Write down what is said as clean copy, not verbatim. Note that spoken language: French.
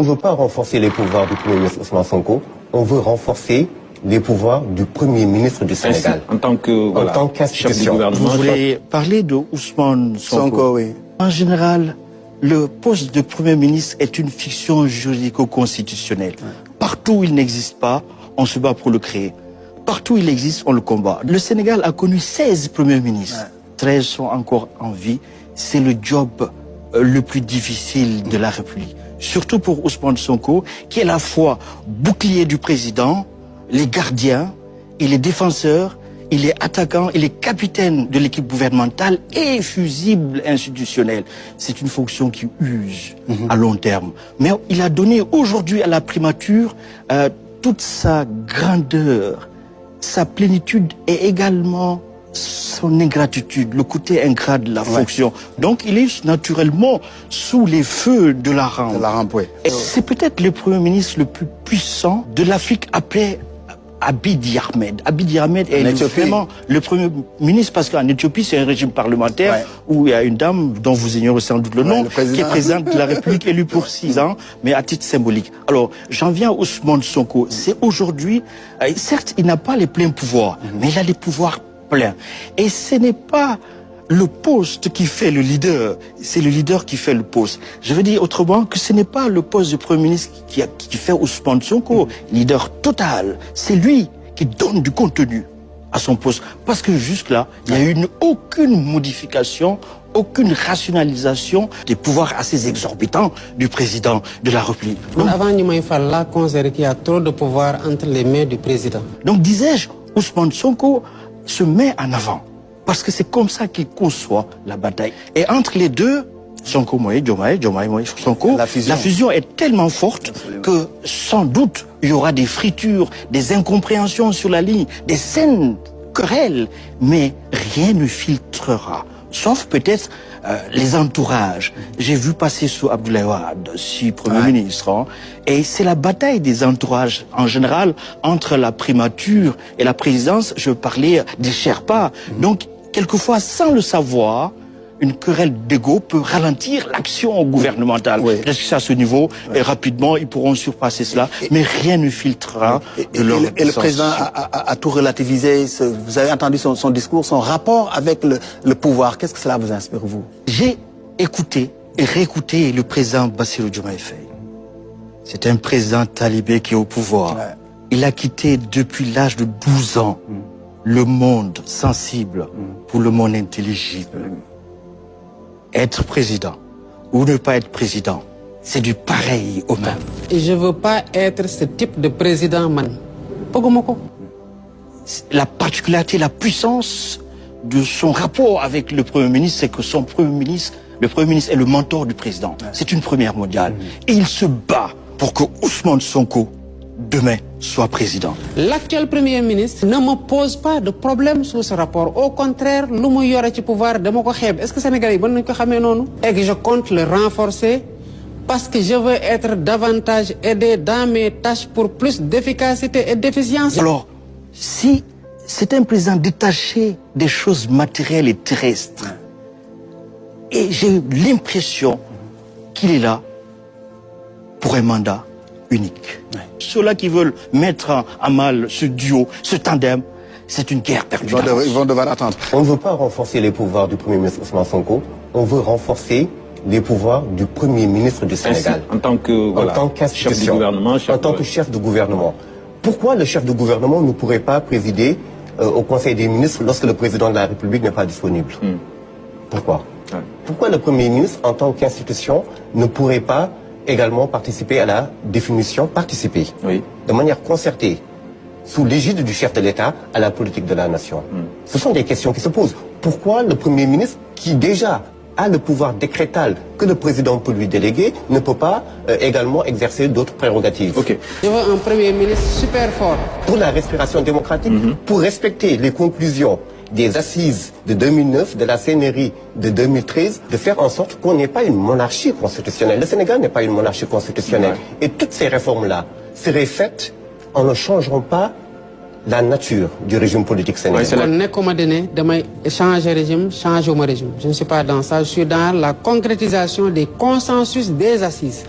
On ne veut pas renforcer les pouvoirs du Premier ministre Ousmane Sonko, on veut renforcer les pouvoirs du Premier ministre du Sénégal. En tant qu'institution. Chef du gouvernement. Vous voulez parler de Ousmane Sonko? Oui. En général, le poste de Premier ministre est une fiction juridico-constitutionnelle. Partout où il n'existe pas, on se bat pour le créer. Partout où il existe, on le combat. Le Sénégal a connu 16 premiers ministres. 13 sont encore en vie. C'est le job le plus difficile de la République. Surtout pour Ousmane Sonko, qui est à la fois bouclier du président, les gardiens, il est défenseur, il est attaquant, il est capitaine de l'équipe gouvernementale et fusible institutionnel. C'est une fonction qui use à long terme. Mais il a donné aujourd'hui à la primature toute sa grandeur, sa plénitude et également son ingratitude, le côté ingrat de la fonction. Donc il est naturellement sous les feux de la rampe. C'est peut-être le Premier ministre le plus puissant de l'Afrique après Abiy Ahmed. Abiy Ahmed est vraiment le Premier ministre parce qu'en Éthiopie, c'est un régime parlementaire où il y a une dame dont vous ignorez sans doute le nom, qui est présidente de la République élue pour 6 ans, mais à titre symbolique. Alors, j'en viens à Ousmane Sonko. C'est aujourd'hui, certes, il n'a pas les pleins pouvoirs, mais il a les pouvoirs pleins. Et ce n'est pas le poste qui fait le leader, c'est le leader qui fait le poste. Je veux dire autrement que ce n'est pas le poste de Premier ministre qui fait Ousmane Sonko, leader total. C'est lui qui donne du contenu à son poste. Parce que jusque-là, il n'y a eu aucune modification, aucune rationalisation des pouvoirs assez exorbitants du président de la République. Donc, avant, il fallait considérer qu'il y a trop de pouvoir entre les mains du président. Donc, disais-je, Ousmane Sonko se met en avant. Parce que c'est comme ça qu'il conçoit la bataille. Et entre les deux, Sonko Moïse, Diomaye Moïse, Sonko, la fusion est tellement forte que sans doute il y aura des fritures, des incompréhensions sur la ligne, des scènes querelles, mais rien ne filtrera. Sauf peut-être les entourages. J'ai vu passer sous Abdoulaye Wade, si Premier ministre, hein, et c'est la bataille des entourages en général entre la primature et la présidence. Je parlais des Sherpas. Donc, quelquefois, sans le savoir, une querelle d'ego peut ralentir l'action gouvernementale. Est-ce que c'est à ce niveau et rapidement, ils pourront surpasser cela, mais rien ne filtrera de leur Et le président a tout relativisé. Vous avez entendu son discours, son rapport avec le pouvoir. Qu'est-ce que cela vous inspire, vous? J'ai écouté et réécouté le président Bassirou Diomaye Faye. C'est un président talibé qui est au pouvoir. Il a quitté depuis l'âge de 12 ans le monde sensible pour le monde intelligible. Être président ou ne pas être président, c'est du pareil au même. Et je ne veux pas être ce type de président, man. La particularité, la puissance de son rapport avec le Premier ministre, c'est que le Premier ministre est le mentor du président. C'est une première mondiale. Et il se bat pour que Ousmane Sonko, demain, soit président. L'actuel Premier ministre ne me pose pas de problème sur ce rapport. Au contraire, le pouvoir de mon est-ce que les Sénégalais vont le et que je compte le renforcer parce que je veux être davantage aidé dans mes tâches pour plus d'efficacité et d'efficience. Alors, si c'est un président détaché des choses matérielles et terrestres, et j'ai l'impression qu'il est là pour un mandat unique. Ceux-là qui veulent mettre à mal ce duo, ce tandem, c'est une guerre perdue. Ils vont devoir attendre. On ne veut pas renforcer les pouvoirs du Premier ministre Ousmane Sonko, on veut renforcer les pouvoirs du Premier ministre du Sénégal. En tant qu'institution, chef du gouvernement, en tant que chef de gouvernement. Pourquoi le chef de gouvernement ne pourrait pas présider au Conseil des ministres lorsque le président de la République n'est pas disponible? Pourquoi? Pourquoi le Premier ministre, en tant qu'institution, ne pourrait pas également participer à la définition, de manière concertée, sous l'égide du chef de l'État, à la politique de la nation? Ce sont des questions qui se posent. Pourquoi le Premier ministre, qui déjà a le pouvoir décrétal que le président peut lui déléguer, ne peut pas également exercer d'autres prérogatives? Je veux un Premier ministre super fort. Pour la respiration démocratique, pour respecter les conclusions des assises de 2009, de la CNRI de 2013, de faire en sorte qu'on n'ait pas une monarchie constitutionnelle. Le Sénégal n'est pas une monarchie constitutionnelle. Et toutes ces réformes-là seraient faites en ne changeant pas la nature du régime politique sénégalais. Changer régime, changer mon régime. Je ne suis pas dans ça, je suis dans la concrétisation des consensus des assises.